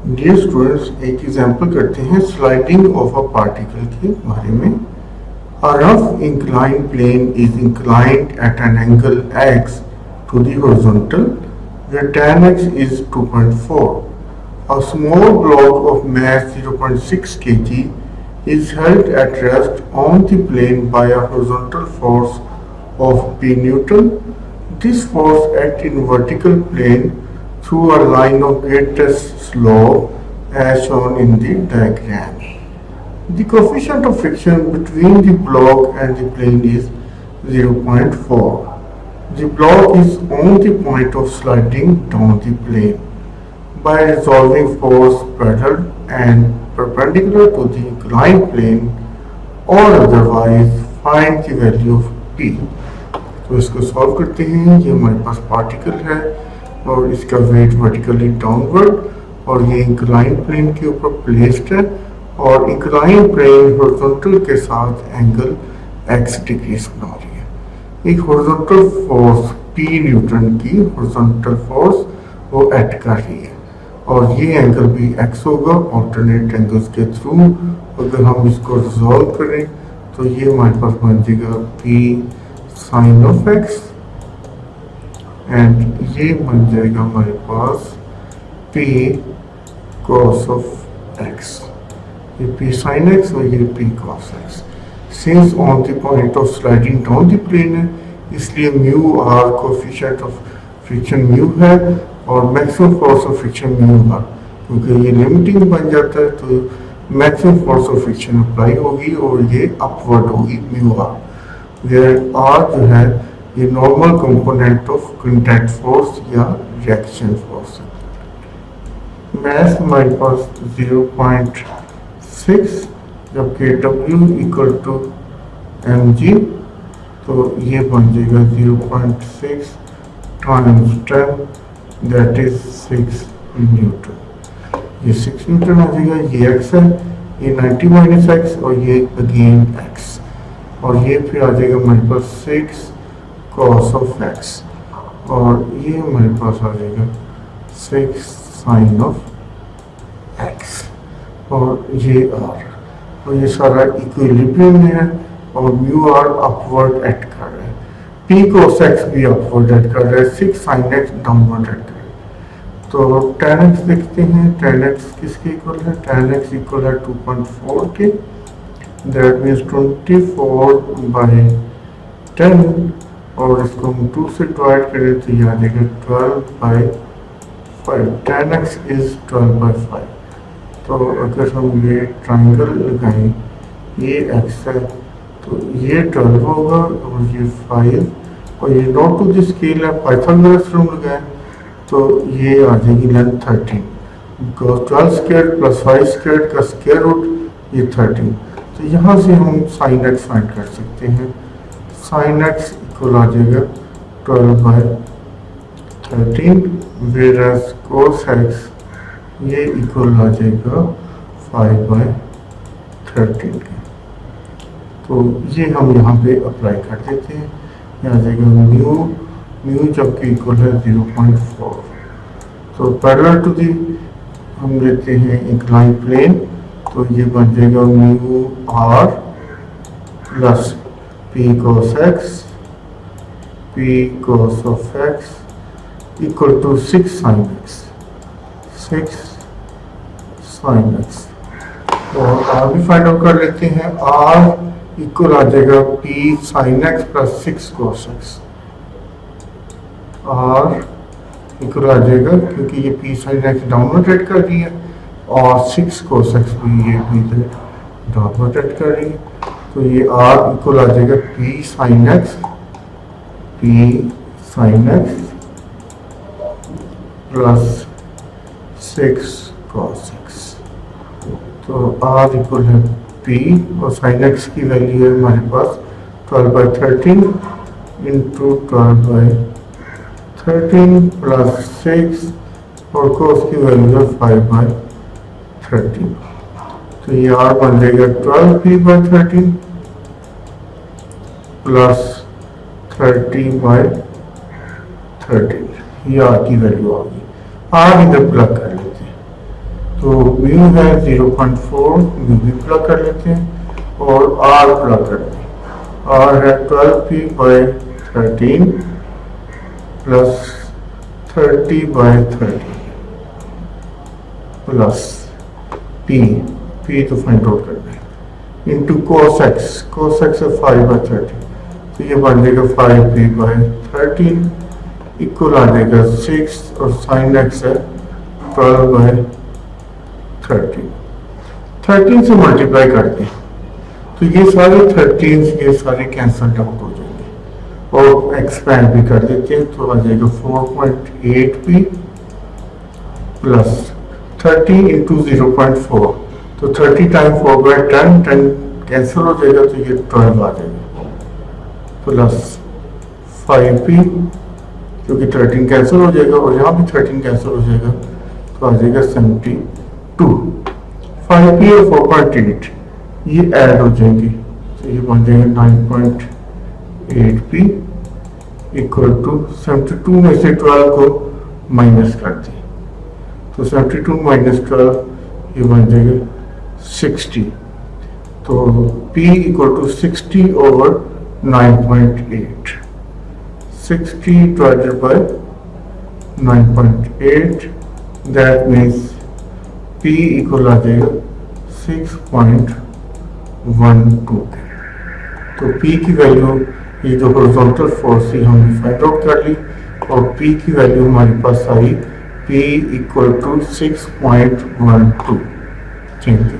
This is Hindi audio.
डियर स्टूडेंट्स, एक एग्जाम्पल करते हैं स्लाइडिंग ऑफ अ पार्टिकल के बारे में। A rough inclined plane is inclined at an angle x to the horizontal where tan x is 2.4. A small block of mass 0.6 kg is held at rest on the plane by a horizontal force of p Newton. This force acts in vertical plane through a line of greatest slope as shown in the diagram. The coefficient of friction between the block and the plane is 0.4. The block is on the point of sliding down the plane. By resolving force parallel and perpendicular to the inclined plane or otherwise find the value of P. तो इसको सॉल्व करते हैं। ये हमारे पास पार्टिकल है और इसका वेट वर्टिकली डाउनवर्ड और ये इंक्लाइन प्लेन के ऊपर प्लेस्ड है और इंक्लाइन प्लेन हॉरिजॉन्टल के साथ एंगल x डिग्रीज बना रही है। एक हॉरिजॉन्टल फोर्स p न्यूटन की हॉरिजॉन्टल फोर्स वो एक्ट कर रही है और ये एंगल भी x होगा ऑल्टरनेट एंगल्स के थ्रू। अगर हम इसको रिजॉल्व करें तो ये हमारे पास बन जाएगा p sine of x and ये बन जाएगा हमारे पास p cos ऑफ x। ये p sin x और ये p cos x। Since on the point of sliding down the plane है इसलिए mu R coefficient of friction mu है और maximum force of friction mu R, क्योंकि ये लिमिटिंग बन जाता है तो maximum force of friction apply होगी और ये अपवर्ड होगी म्यू आर, वेयर आर जो है ये normal component of contact force या रिएक्शन फोर्स है। मैथ हमारे पास 0.6 जबकि W इक्वल टू mg, तो ये बन जाएगा 0.6 टाइम्स 10 दैट इज 6 न्यूटन। ये 6 न्यूटन आ जाएगा। ये x है, ये 90 माइनस x और ये अगेन x और ये फिर आ जाएगा हमारे पास 6 cos ऑफ x और ये हमारे पास आ जाएगा 6 साइन ऑफ x और ये r और ये सारा इक्विलिब्रियम में है और म्यू आर अपवर्ड एक्ट कर रहा है। p cos x भी अपवर्ड एक्ट कर रहा है, 6 sin x डाउनवर्ड एक्ट कर रहा है। तो tan x देखते हैं, tan x किसके इक्वल है? tan x इक्वल है 2.4 के, दैट मीन्स 24 बाई 10 और इसको हम 2 से डिवाइड करें तो ये आ जाएगा 12 by 5। tan x is 12 by 5। तो अगर हम ये ट्राइंगल लगाएं, ये x है तो ये 12 होगा और ये 5 और ये नॉट टू द स्केल है, पाइथागोरस थ्योरम लगाएं तो ये आ जाएगी length 13, because 12 square plus 5 square का स्क्वायर रूट ये 13। तो यहाँ से हम साइन x फाइंड कर सकते हैं। साइन x इक्वल आ जाएगा 12 बाई 13 वेरस कोस x ये इक्वल आ जाएगा 5 बाई 13 के। तो ये हम यहाँ पे अप्लाई कर देते हैं। ये आ जाएगा म्यू जबकि इक्वल है 0.4। तो पैरेलल टू दी हम लेते हैं इंक्लाइन प्लेन तो ये बन जाएगा mu R plus p cos of x equal to 6 sin x, 6 sin x। और आर भी फाइंड आउट कर लेते हैं। आर इक्वल आ जाएगा p sin x plus 6 cos x। R equal आ जाएगा क्योंकि ये p sin x downward rate कर रही है और 6 cos x भी ये भी डाउनवर्ड रेट कर रही है। तो ये आर इक्वल आ जाएगा p sin x plus 6 cos x। तो r इक्वल है p और sin x की वैल्यू है हमारे पास 12 बाई 13 इंटू 12 बाई 13 प्लस 6 और cos की वैल्यू है 5 बाई 13। तो ये r बन जाएगा 12p बाई 13 प्लस 30 बाई 13। ये r की वैल्यू आ गई। r इधर प्लग कर लेते हैं तो म्यू है 0.4, म्यू भी प्लग कर लेते हैं और आर प्लग करते हैं। आर है 12p/13 प्लस 30/30 प्लस पी तो फाइंड आउट करना है इंटू cos x है 5/30, तो ये बन जाएगा 5p/13 इक्वल आ जाएगा 6 और sin x है 12/13 से मल्टीप्लाई करते हैं तो ये सारे 13 ये सारे कैंसल आउट हो जाएंगे और एक्सपैंड भी कर देते हैं तो आ जाएगा 4.8p प्लस 30 इंटू 0.4, तो 30 टाइम 4/10 कैंसिल हो जाएगा तो ये 12 आ जाएगा प्लस 5p क्योंकि 13 कैंसिल हो जाएगा और यहाँ भी 13 कैंसिल हो जाएगा तो आ जाएगा 72। 5p और 4.8 ये ऐड हो जाएंगे तो ये बन जाएगा 9.8p इक्वल टू 72 में से 12 को माइनस कर दें तो 72 माइनस 12 ये बन जाएगा 60, तो p equal to 60 over 9.8, 60 divided by 9.8 that means p equal आ जाएगा 6.12। तो p की वैल्यू ये जो हॉरिजॉन्टल फोर्स थी हमने फाइंड आउट कर ली और p की वैल्यू हमारे पास आई p equal to 6.12। Thank you.